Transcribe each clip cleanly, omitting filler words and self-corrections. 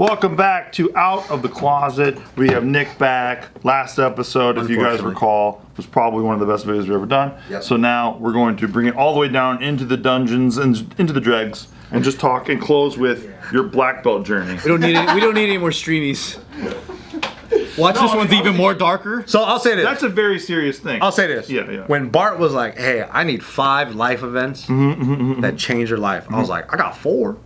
Welcome back to Out of the Closet. We have Nick back. Last episode, if you guys recall, was probably one of the best videos we've ever done. Yep. So now we're going to bring it all the way down into the dungeons and into the dregs and just talk and close with your black belt journey. We don't need any more streamies. Watch this one's even more darker. So I'll say this. That's a very serious thing. I'll say this. Yeah. When Bart was like, hey, I need 5 life events that change your life, I was like, I got 4.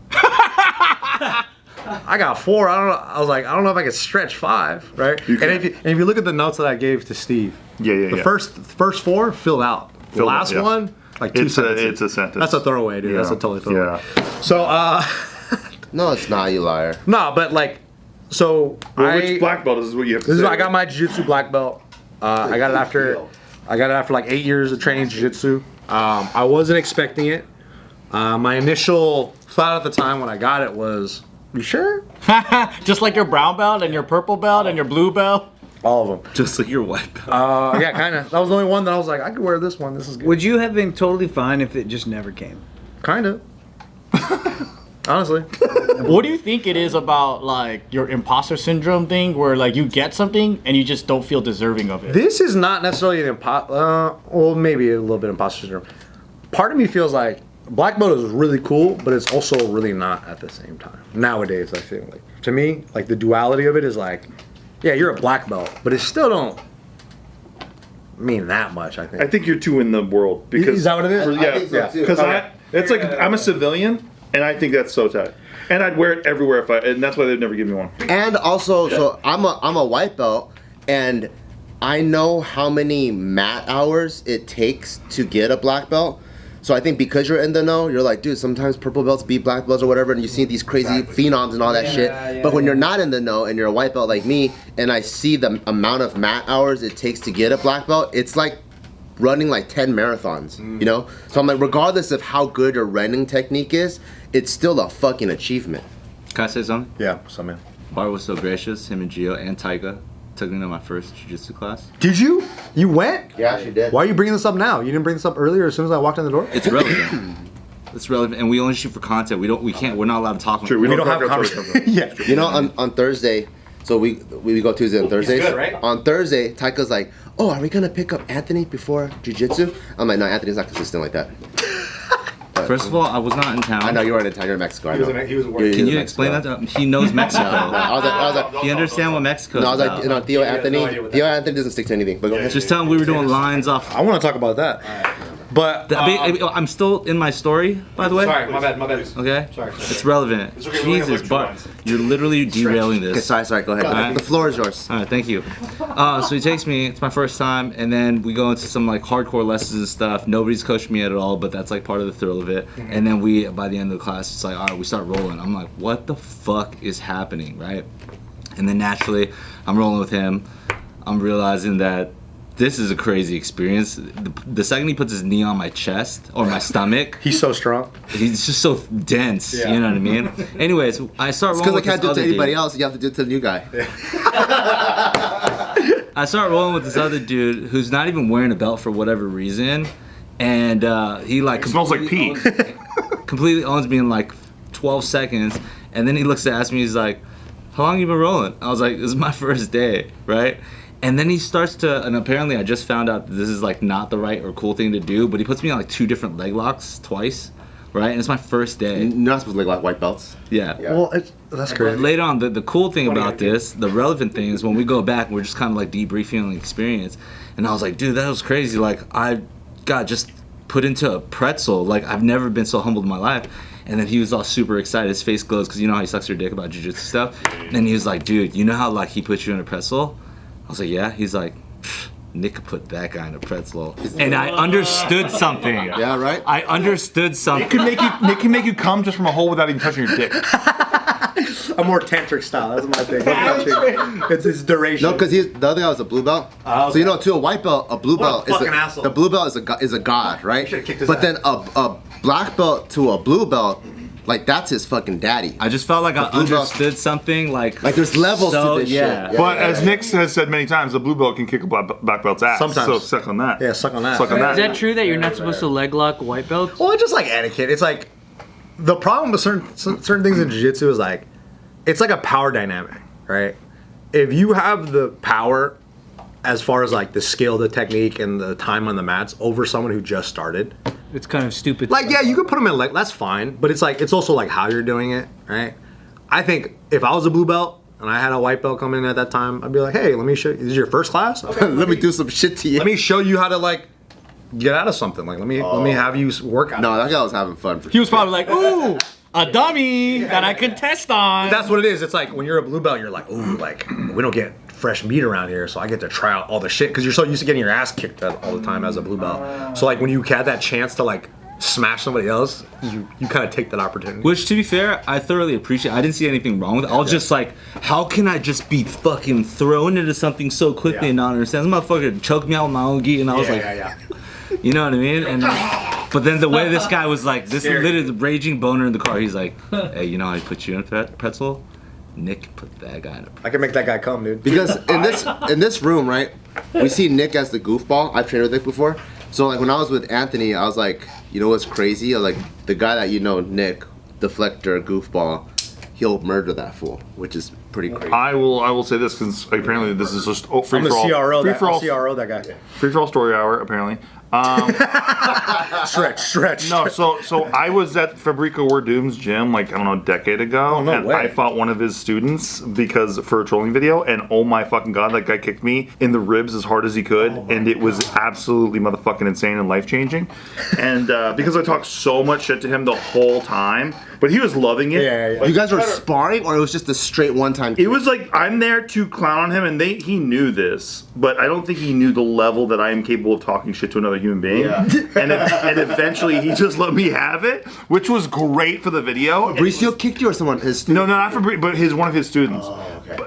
I got 4. I was like, I don't know if I could stretch 5, right? And if you look at the notes that I gave to Steve, the first 4 filled out. The last one, like 2 sentences. It's a sentence. That's a throwaway, dude. Yeah. That's a totally throwaway. Yeah. So, no, it's not, you liar. No, but like, so which black belt is what you have to say? I got my jiu-jitsu black belt. I got it after like 8 years of training jiu-jitsu. I wasn't expecting it. My initial thought at the time when I got it was, you sure? Just like your brown belt and your purple belt and your blue belt? All of them. Just like your white belt. Yeah, kind of. That was the only one that I was like, I could wear this one. This is good. Would you have been totally fine if it just never came? Kind of. Honestly. What do you think it is about like your imposter syndrome thing where like you get something and you just don't feel deserving of it? This is not necessarily an well, maybe a little bit imposter syndrome. Part of me feels like black belt is really cool, but it's also really not at the same time. Nowadays, I feel like. To me, like the duality of it is like, yeah, you're a black belt, but it still don't mean that much, I think. I think you're too in the world. Because is that what it is? I think so too. Because it's like, I'm a civilian, and I think that's so tight. And I'd wear it everywhere and that's why they'd never give me one. And also, so I'm a white belt, and I know how many mat hours it takes to get a black belt. So I think because you're in the know, you're like, dude, sometimes purple belts beat black belts or whatever, and you see these crazy phenoms and all that shit. But when you're not in the know and you're a white belt like me, and I see the amount of mat hours it takes to get a black belt, it's like running like 10 marathons, you know? So I'm like, regardless of how good your running technique is, it's still a fucking achievement. Can I say something? Yeah, what's up, man? Bart was so gracious, him and Gio and Tyga took me to my first jiu-jitsu class. Did you? You went? Yeah, she did. Why are you bringing this up now? You didn't bring this up earlier as soon as I walked in the door? It's relevant. It's relevant, and we only shoot for content. We're not allowed to talk. True, we don't have conversation. Yeah. You know, on Thursday, so we go Tuesday and Thursdays. Good, right? On Thursday, Taika's like, oh, are we gonna pick up Anthony before jiu-jitsu? I'm like, no, Anthony's not consistent like that. First of all, I was not in town. I know you weren't in town. You're in Mexico. I know. He was working. Can you explain that to him? He knows Mexico. I was like, He understands what Mexico is no, I was like, about. you know, Theo Anthony doesn't stick to anything. But go ahead. Just tell him we were doing lines off. I want to talk about that. But I'm still in my story, by the way. sorry, my bad. Okay? Sorry. It's relevant. okay, we only have, Jesus, like, 2 but lines. you're literally derailing this. Okay, sorry, go ahead. Alright. The floor is yours. All right, thank you. So he takes me. It's my first time, and then we go into some like hardcore lessons and stuff. Nobody's coached me at all, but that's like part of the thrill of it. And then by the end of the class, it's like, all right, we start rolling. I'm like, what the fuck is happening, right? And then naturally, I'm rolling with him. I'm realizing that this is a crazy experience. The second he puts his knee on my chest or my stomach, he's so strong. he's just so dense. Yeah. You know what I mean? Anyways, I start rolling Because with I can't do it this to other anybody dude. else. You have to do it to the new guy. I start rolling with this other dude who's not even wearing a belt for whatever reason, and he like It smells like pee. completely owns me in like 12 seconds, and then he looks to ask me, he's like, how long you been rolling? I was like, this is my first day, right? And then he starts to, and apparently I just found out that this is like not the right or cool thing to do, but he puts me on like 2 different leg locks twice, right? And it's my first day. You're not supposed to look like white belts. Yeah. Well, that's crazy. Later on, the cool thing about this, the relevant thing is when we go back, we're just kind of like debriefing on the experience. And I was like, dude, that was crazy. Like, I got just put into a pretzel. Like, I've never been so humbled in my life. And then he was all super excited. His face glows because you know how he sucks your dick about jiu-jitsu stuff. And he was like, dude, you know how like he put you in a pretzel? I was like, yeah. He's like, Nick put that guy in a pretzel. And I understood something. Yeah, right? I understood something. Nick can make you come just from a hole without even touching your dick. I'm more tantric style. That's my thing. It's duration. No, because the other guy was a blue belt. Oh, okay. So you know, to a white belt, a blue belt fucking asshole. the blue belt is a god, right? should've kicked his But ass. then a black belt to a blue belt, like that's his fucking daddy. I just felt like I blue belt- understood something like there's levels so, to this yeah. shit. Yeah. But as Nick has said many times, the blue belt can kick a black belt's ass. Sometimes. So suck on that. Yeah, suck on that. Suck on that. Is that true that you're not supposed to leg lock white belts? Well, it's just like etiquette. It's like the problem with certain things in jiu-jitsu is like it's like a power dynamic, right? If you have the power as far as like the skill, the technique, and the time on the mats over someone who just started, It's kind of stupid. like, yeah, you can put them in, like, that's fine, but it's like, it's also like how you're doing it, right? I think if I was a blue belt and I had a white belt come in at that time, I'd be like, hey, let me show you, this is your first class? Okay, Let me do some shit to you. let me show you how to like get out of something. Like, let me have you work out. No, that guy was having fun. For He was probably like, ooh, a dummy that I could test on. That's what it is. It's like when you're a blue belt, you're like, ooh, like we don't get fresh meat around here, so I get to try out all the shit because you're so used to getting your ass kicked all the time as a blue belt. So like when you had that chance to like smash somebody else, you kind of take that opportunity. Which, to be fair, I thoroughly appreciate. I didn't see anything wrong with it. I was just like, how can I just be fucking thrown into something so quickly and not understand? This motherfucker choked me out with my own gi, and I was like, you know what I mean? And but then the way this guy was like, this is literally the raging boner in the car. He's like, hey, you know how I put you in a pretzel? Nick put that guy in a pretzel. I can make that guy come, dude. Because in this room, right, we see Nick as the goofball. I've trained with Nick before. So like when I was with Anthony, I was like, you know what's crazy? I was like, the guy that you know, Nick, deflector, goofball, he'll murder that fool, which is pretty crazy. I will say this because apparently this is just free I'm the for all. CRO. Free for all. CRO that guy. Free for all story hour apparently. Stretch. No, so I was at Fabrico Werdum's gym like I don't know a decade ago, no and way. I fought one of his students because for a trolling video, and oh my fucking god, that guy kicked me in the ribs as hard as he could, and it was absolutely motherfucking insane and life changing, and because I talked so much shit to him the whole time, but he was loving it. Yeah. You guys were sparring, or it was just a straight one-time? It was like I'm there to clown on him, and he knew this, but I don't think he knew the level that I am capable of talking shit to another human being. Yeah. And eventually he just let me have it, which was great for the video. Mauricio kicked you or someone? His No, not for but one of his students.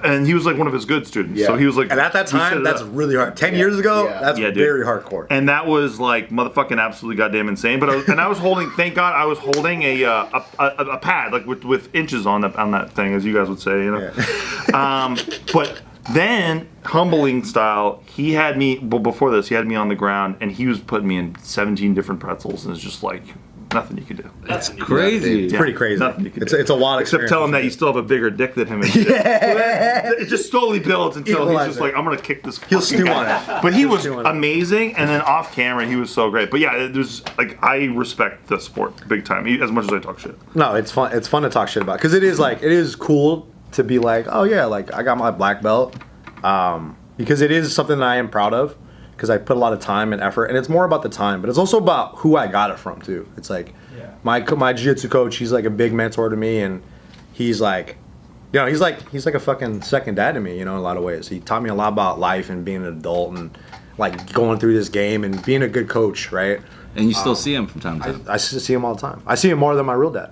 And he was like one of his good students. So he was like, And at that he set time, it that's up. really hard. 10 years ago, that's Yeah, dude. very hardcore. And that was like motherfucking absolutely goddamn insane. But I was holding, thank God, I was holding a pad like with inches on that thing, as you guys would say, you know. But then humbling style, he had me. Well, before this, he had me on the ground, and he was putting me in 17 different pretzels, and it's just like nothing you could do. That's crazy. It's pretty crazy. Nothing you could It's do. a lot of Except tell him that you still have a bigger dick than him. And shit. It just slowly builds until he's just like, I'm gonna kick this. He'll fucking stew guy. on it. But he was stew on it. amazing, and then off camera he was so great. But yeah, it was like I respect the sport big time, as much as I talk shit. No, it's fun. It's fun to talk shit about because it is cool to be like, oh yeah, like I got my black belt, because it is something that I am proud of because I put a lot of time and effort, and it's more about the time, but it's also about who I got it from too. It's like my jiu-jitsu coach, he's like a big mentor to me, and he's like, you know, he's like a fucking second dad to me, you know, in a lot of ways. He taught me a lot about life and being an adult and like going through this game and being a good coach, right? And you still see him from time to time. I see him all the time. I see him more than my real dad.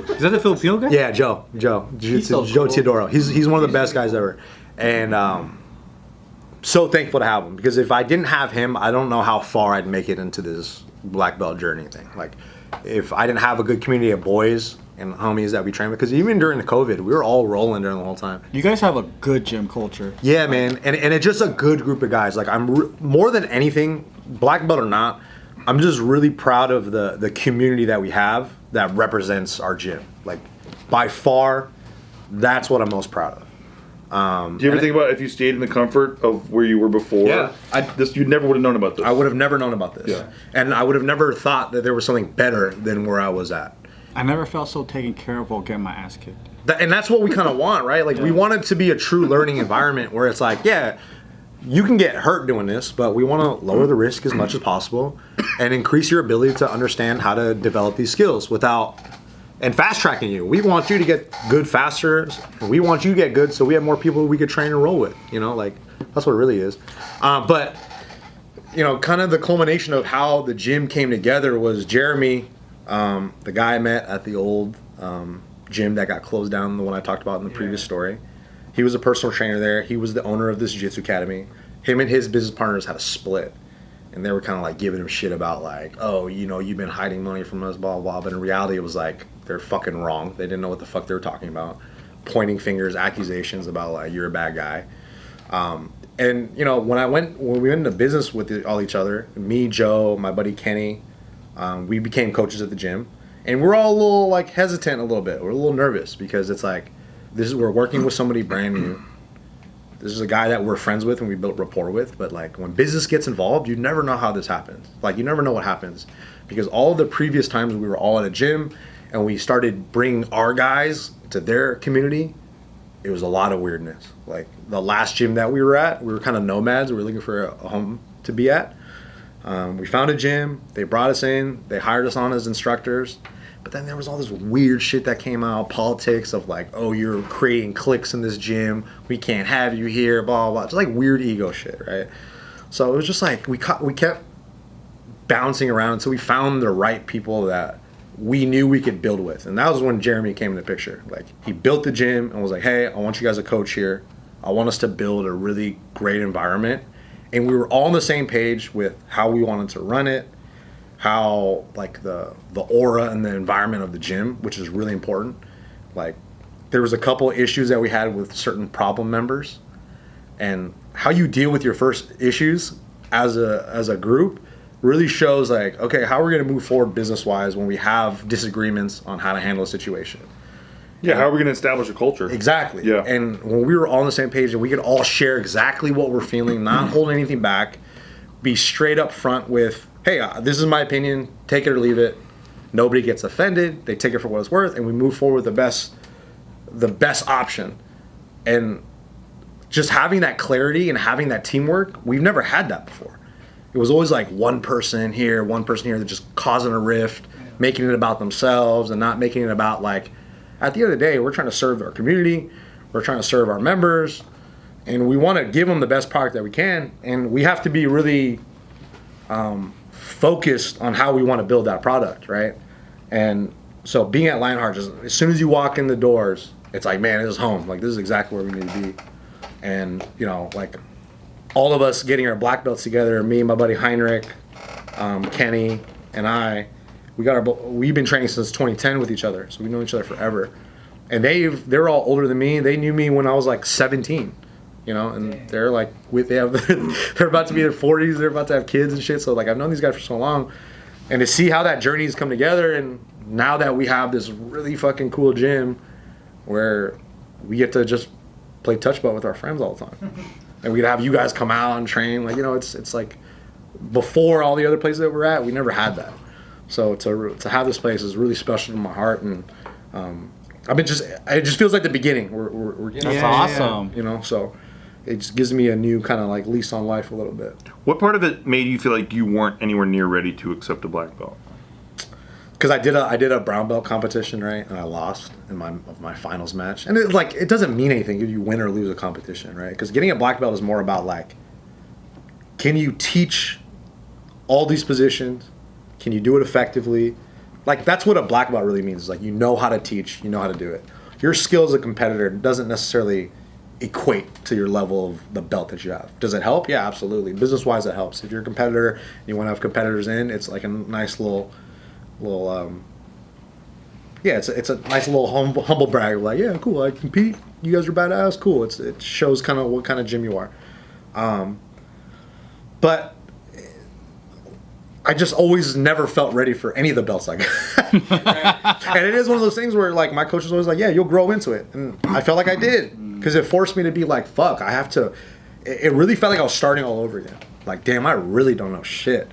Is that the Filipino guy? Yeah, Joe, Jiu-Jitsu, Joe Teodoro. He's one of the best guys ever, and so thankful to have him because if I didn't have him, I don't know how far I'd make it into this black belt journey thing. Like, if I didn't have a good community of boys and homies that we trained with, because even during the COVID, we were all rolling during the whole time. You guys have a good gym culture. Yeah, man, and it's just a good group of guys. Like more than anything, black belt or not, I'm just really proud of the community that we have that represents our gym. Like, by far, that's what I'm most proud of. Do you ever think about if you stayed in the comfort of where you were before? Yeah. You never would have known about this. I would have never known about this. Yeah. And I would have never thought that there was something better than where I was at. I never felt so taken care of while getting my ass kicked. And that's what we kind of want, right? Like, we want it to be a true learning environment where it's like, yeah, you can get hurt doing this, but we want to lower the risk as much as possible and increase your ability to understand how to develop these skills and fast tracking you. We want you to get good faster. We want you to get good so we have more people we could train and roll with. You know, like, that's what it really is. But, you know, kind of the culmination of how the gym came together was Jeremy, the guy I met at the old gym that got closed down, the one I talked about in the previous story. He was a personal trainer there. He was the owner of this jiu-jitsu academy. Him and his business partners had a split. And they were kind of like giving him shit about like, oh, you know, you've been hiding money from us, blah, blah, blah. But in reality, it was like, they're fucking wrong. They didn't know what the fuck they were talking about. Pointing fingers, accusations about like, you're a bad guy. And, you know, when we went into business with all each other, me, Joe, my buddy Kenny, we became coaches at the gym. And we're all a little like hesitant a little bit. We're a little nervous because it's like, we're working with somebody brand new. This is a guy that we're friends with and we built rapport with, but like when business gets involved, you never know how this happens. Like you never know what happens, because all the previous times we were all at a gym and we started bringing our guys to their community, it was a lot of weirdness. Like the last gym that we were at, we were kind of nomads. We were looking for a home to be at. We found a gym. They brought us in. They hired us on as instructors. But then there was all this weird shit that came out, politics of like, oh, you're creating cliques in this gym. We can't have you here, blah, blah, blah. Just like weird ego shit, right? So it was just like we kept bouncing around until we found the right people that we knew we could build with. And that was when Jeremy came in the picture. Like he built the gym and was like, hey, I want you guys to coach here. I want us to build a really great environment. And we were all on the same page with how we wanted to run it, how like the aura and the environment of the gym, which is really important. Like there was a couple of issues that we had with certain problem members, and how you deal with your first issues as a group really shows like, okay, how are we going to move forward business wise when we have disagreements on how to handle a situation. Yeah, how are we going to establish a culture? Exactly. Yeah. And when we were all on the same page and we could all share exactly what we're feeling, not hold anything back, be straight up front with, hey, this is my opinion, take it or leave it. Nobody gets offended. They take it for what it's worth, and we move forward with the best option. And just having that clarity and having that teamwork, we've never had that before. It was always like one person here, that just causing a rift, making it about themselves and not making it about like, at the end of the day, we're trying to serve our community, we're trying to serve our members, and we want to give them the best product that we can, and we have to be really focused on how we want to build that product, right? And so being at Lionheart, just as soon as you walk in the doors, it's like, man, this is home. Like this is exactly where we need to be. And you know, like all of us getting our black belts together, me, my buddy Heinrich, Kenny, and I, we've been training since 2010 with each other, so we know each other forever. And they're all older than me. They knew me when I was like 17. You know, and they're like, they're about to be in their 40s, they're about to have kids and shit. So like, I've known these guys for so long, and to see how that journey's come together, and now that we have this really fucking cool gym where we get to just play touch ball with our friends all the time, and we have you guys come out and train, like, you know, it's like before all the other places that we're at, we never had that. So to have this place is really special to my heart, and it just feels like the beginning. We're That's awesome. you know, so. It just gives me a new kind of like lease on life a little bit. What part of it made you feel like you weren't anywhere near ready to accept a black belt? Because I did a brown belt competition, right, and I lost in my finals match. And it doesn't mean anything if you win or lose a competition, right? Because getting a black belt is more about like, can you teach all these positions? Can you do it effectively? Like that's what a black belt really means. Is like you know how to teach, you know how to do it. Your skill as a competitor doesn't necessarily equate to your level of the belt that you have. Does it help? Yeah, absolutely. Business wise, it helps. If you're a competitor and you want to have competitors in, it's like a nice little it's a nice little humble brag. Like, yeah, cool, I compete. You guys are badass. Cool. It shows kind of what kind of gym you are. But I just always never felt ready for any of the belts I got. And it is one of those things where like my coach was always like, yeah, you'll grow into it. And I felt like I did. Because it forced me to be like, fuck, I have to. It really felt like I was starting all over again. Like, damn, I really don't know shit.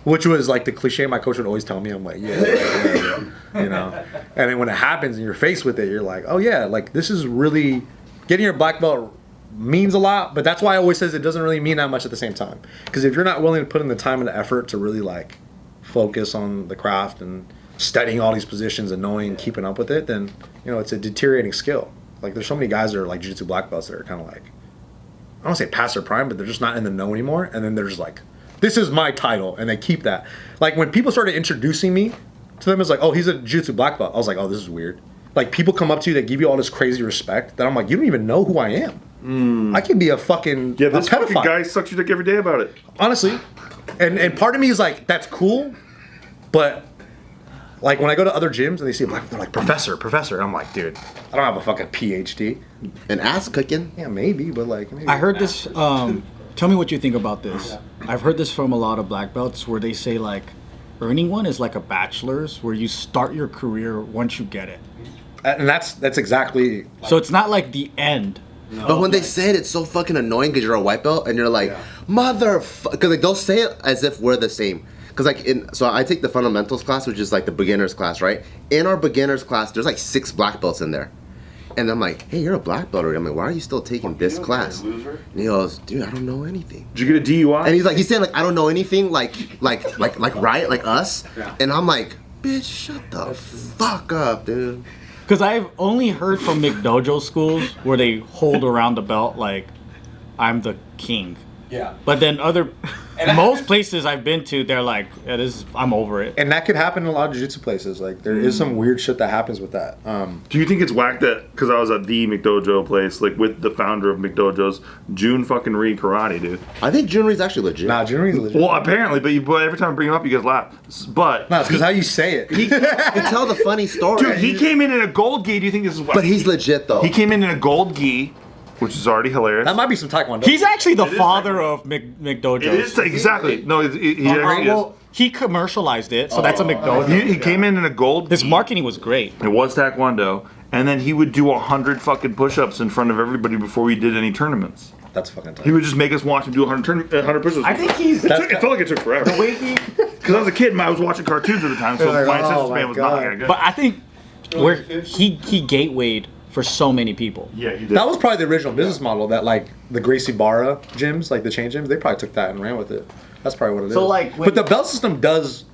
Which was like the cliche my coach would always tell me. I'm like, yeah, you know. And then when it happens and you're faced with it, you're like, oh yeah, like this is really, getting your black belt means a lot. But that's why I always says it doesn't really mean that much at the same time. Because if you're not willing to put in the time and the effort to really like focus on the craft and studying all these positions and knowing and keeping up with it, then you know it's a deteriorating skill. Like there's so many guys that are like jiu-jitsu black belts that are kind of like, I don't want to say past their prime, but they're just not in the know anymore. And then they're just like, this is my title, and they keep that. Like when people started introducing me to them as like, oh, he's a jiu-jitsu black belt, I was like, oh, this is weird. Like people come up to you that give you all this crazy respect that I'm like, you don't even know who I am. I can be a fucking Yeah, this a pedophile. fucking guy sucks your dick every day about it. Honestly, and part of me is like, that's cool, but like when I go to other gyms and they see a black, they're like, professor. And I'm like, dude, I don't have a fucking PhD. An ass cooking. Yeah, maybe, but like, maybe. I heard this. Tell me what you think about this. I've heard this from a lot of black belts where they say like, earning one is like a bachelor's, where you start your career once you get it. And that's exactly. So it's not like the end. But when they say it, it's so fucking annoying because you're a white belt and you're like, motherfucker. Because like they'll say it as if we're the same. Because like so I take the fundamentals class, which is like the beginners class, right? In our beginners class, there's like 6 black belts in there. And I'm like, hey, you're a black belt already. I'm like, why are you still taking this class? And he goes, dude, I don't know anything. Did you get a DUI? And he's saying like, I don't know anything, like Riot, like us. Yeah. And I'm like, bitch, shut the fuck up, dude. Because I've only heard from McDojo schools where they hold around the belt like, I'm the king. Yeah. But then most places I've been to, they're like, I'm over it. And that could happen in a lot of jiu-jitsu places. Like, there is some weird shit that happens with that. Do you think it's whack that, because I was at the McDojo place, like with the founder of McDojos, Jun fucking Ri Karate, dude. I think Junri's actually legit. Nah, Junri's legit. Well, apparently, but every time I bring him up, you guys laugh. But No, it's because how you say it. You tell the funny story. dude, he came in a gold gi. Do you think this is whack? But he's legit though. He came in a gold gi, which is already hilarious. That might be some Taekwondo. He's actually the father of McDojos. It is exactly. No, he actually is. He commercialized it, so that's a McDojo. He came in a gold. His marketing was great. It was Taekwondo, and then he would do 100 fucking push-ups in front of everybody before we did any tournaments. That's fucking tough. He would just make us watch him do 100 push-ups. I think he's. It felt like it took forever. The way he. Because I was a kid, I was watching cartoons at the time, so Like, my attention oh my span was God. not that good. But I think where he gatewayed for so many people. Yeah, he did. That was probably the original business model that, like, the Gracie Barra gyms, like the chain gyms, they probably took that and ran with it. That's probably what it is. So, like, but the belt system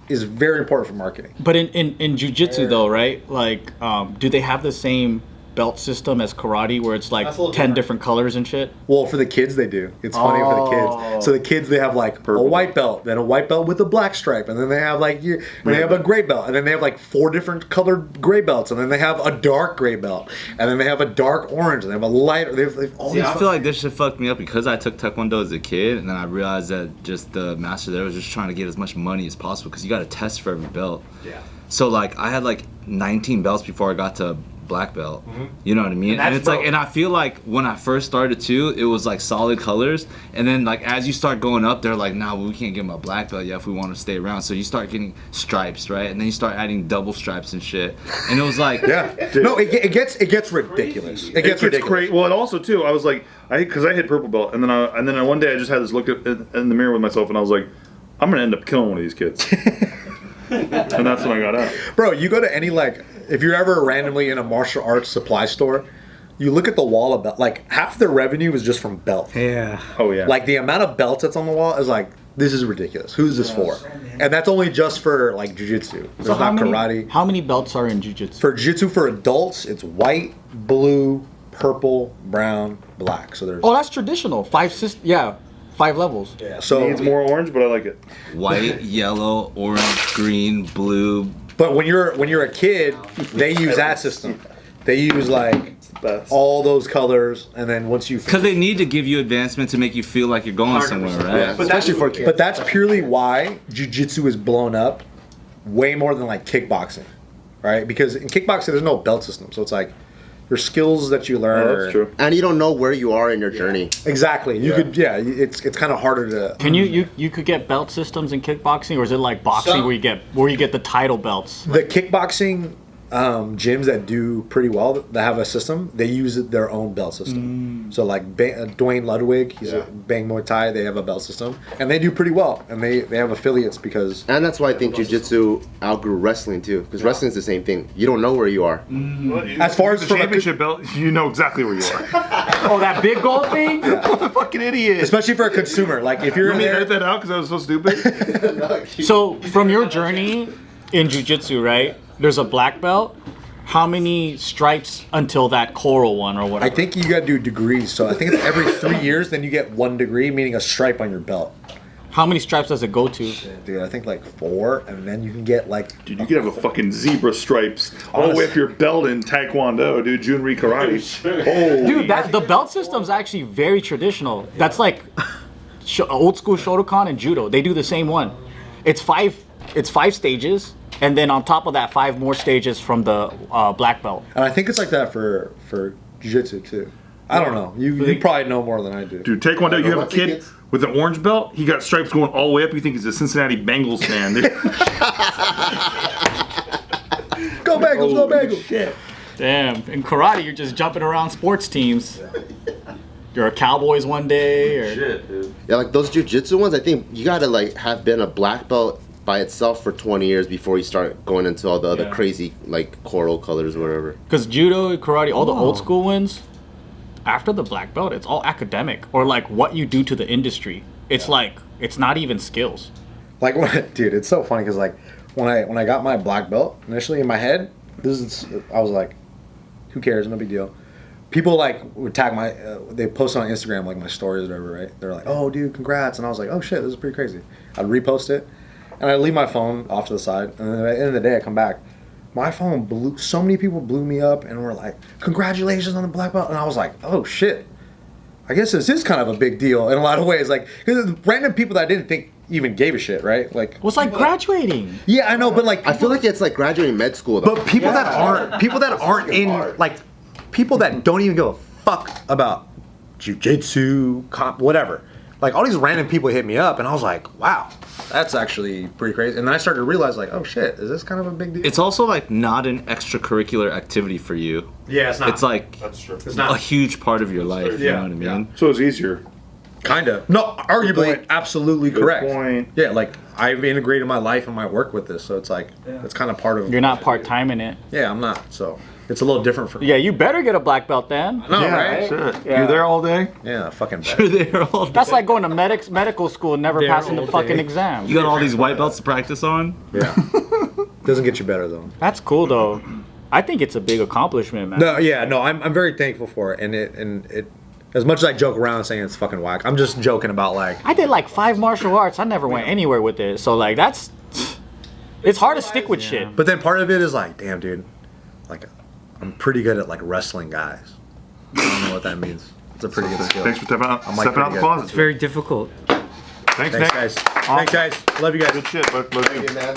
is very important for marketing. But in jiu-jitsu though, right? Like, do they have the same belt system as karate where it's like 10 different colors and shit? Well, for the kids, they do. It's funny for the kids. So the kids, they have like a white belt, then a white belt with a black stripe, and then they have like they have a gray belt, and then they have like 4 different colored gray belts, and then they have a dark gray belt, and then they have a dark orange, and they have a light. They have all See, these. I feel like this shit fucked me up because I took Taekwondo as a kid, and then I realized that just the master there was just trying to get as much money as possible because you got to test for every belt. Yeah. So like I had like 19 belts before I got to black belt. You know what I mean? And it's like, and I feel like when I first started too, it was like solid colors, and then like as you start going up, they're like, nah, well, we can't give them a black belt yet if we want to stay around. So you start getting stripes, right? And then you start adding double stripes and shit. And it was like, Yeah. No, it gets ridiculous. It gets ridiculous. Crazy. Well, and also too, I was like, because I hit purple belt, and then one day I just had this look in the mirror with myself, and I was like, I'm gonna end up killing one of these kids. And that's when I got out. Bro, you go to any, like, if you're ever randomly in a martial arts supply store, you look at the wall of belt, like, half their revenue is just from belts. Yeah. Oh yeah. Like, the amount of belts that's on the wall is like, this is ridiculous. Who's this for? And that's only just for, like, jiu-jitsu. There's So not karate. How many belts are in jiu-jitsu? For jiu-jitsu for adults, it's white, blue, purple, brown, black. So there's... Oh, that's traditional. 5 levels. Yeah, so... Needs more orange, but I like it. white, yellow, orange, green, blue. But when you're a kid, they use that system. They use, like, Best. all those colors, and then once you... Because they need to give you advancement to make you feel like you're going somewhere, right? Especially for kids. But that's purely why jiu-jitsu is blown up way more than, like, kickboxing, right? Because in kickboxing, there's no belt system. So it's like your skills that you learn. Oh, that's true. And you don't know where you are in your journey. Exactly. You could, it's kind of harder to... Can you could get belt systems in kickboxing, or is it like boxing where you get the title belts? The kickboxing gyms that do pretty well, that have a system, they use their own belt system. So like Dwayne Ludwig, he's a Bang Muay Thai, they have a belt system, and they do pretty well, and they have affiliates because... And that's why I think jiu-jitsu outgrew wrestling too, because wrestling's the same thing. You don't know where you are. As far as the from a championship belt, you know exactly where you are. Oh, that big gold thing? What a fucking idiot. Especially for a consumer, like if you're You in want me to there... edit that out because I was so stupid? So from your journey in jiu-jitsu, right? There's a black belt. How many stripes until that coral one or whatever? I think you gotta do degrees, so I think it's every 3 years, then you get 1 degree, meaning a stripe on your belt. How many stripes does it go to? Dude, I think like 4, and then you can get like... Dude, you could have a fucking zebra stripes all the way up your belt in Taekwondo, dude. Junri Karate. Oh, Dude, the belt system's actually very traditional. That's like old school Shotokan and Judo. They do the same one. It's 5 stages, and then on top of that, 5 more stages from the black belt. And I think it's like that for jiu-jitsu too. I don't know. You probably know more than I do. dude, Taekwondo, you have a kid with an orange belt. He got stripes going all the way up. You think he's a Cincinnati Bengals fan. Go Bengals, go Holy Bengals. shit. Damn. In karate, you're just jumping around sports teams. You're a Cowboys one day, or Shit, dude. Yeah, like those jujitsu ones, I think you gotta like have been a black belt by itself for 20 years before you start going into all the other crazy like coral colors or whatever. because judo, karate, all the old school ones. After the black belt, it's all academic or like what you do to the industry. It's like it's not even skills. Like, dude, it's so funny because like when I got my black belt initially in my head, I was like, who cares? No big deal. People like would tag they post on Instagram like my stories or whatever, right? They're like, oh, dude, congrats, and I was like, oh shit, this is pretty crazy. I'd repost it, and I'd leave my phone off to the side, and then at the end of the day, I come back. My phone blew. So many people blew me up and were like, congratulations on the black belt, and I was like, oh shit. I guess this is kind of a big deal in a lot of ways. Like, cause random people that I didn't think even gave a shit, right? Like, Well, it's like graduating. yeah, I know, but like, I feel like it's like graduating med school though. but people that aren't in like, people that don't even give a fuck about jujitsu, whatever. Like all these random people hit me up, and I was like, wow, that's actually pretty crazy. And then I started to realize, like, oh shit, is this kind of a big deal? It's also like not an extracurricular activity for you. Yeah, it's not. It's like That's true. It's not. a huge part of your life. You know what I mean? So it's easier. Kind of. No, arguably, point. absolutely correct. point. Yeah, like I've integrated my life and my work with this, so it's like it's kind of part of. You're not part-time in it. Yeah, I'm not. So it's a little different for me. Yeah, you better get a black belt then. No, Yeah, right? shit. Yeah. You're there all day? Yeah, fucking. You're there all day. That's like going to medical school and never There passing the all fucking day. exam. You got all these white belts to practice on. Yeah. Doesn't get you better though. That's cool though. I think it's a big accomplishment, man. No, yeah, no, I'm very thankful for it, and it. As much as I joke around saying it's fucking whack, I'm just joking about like. I did like 5 martial arts. I never went anywhere with it. So like that's, it's hard to stick with shit. But then part of it is like, damn, dude, like I'm pretty good at like wrestling guys. I don't know what that means. It's a pretty good skill. Thanks for stepping out, I'm like stepping out pretty the good. closet. It's very difficult. Thanks, Thanks, Nick. guys. Awesome. Thanks, guys. Love you guys. Good shit. Love you. man.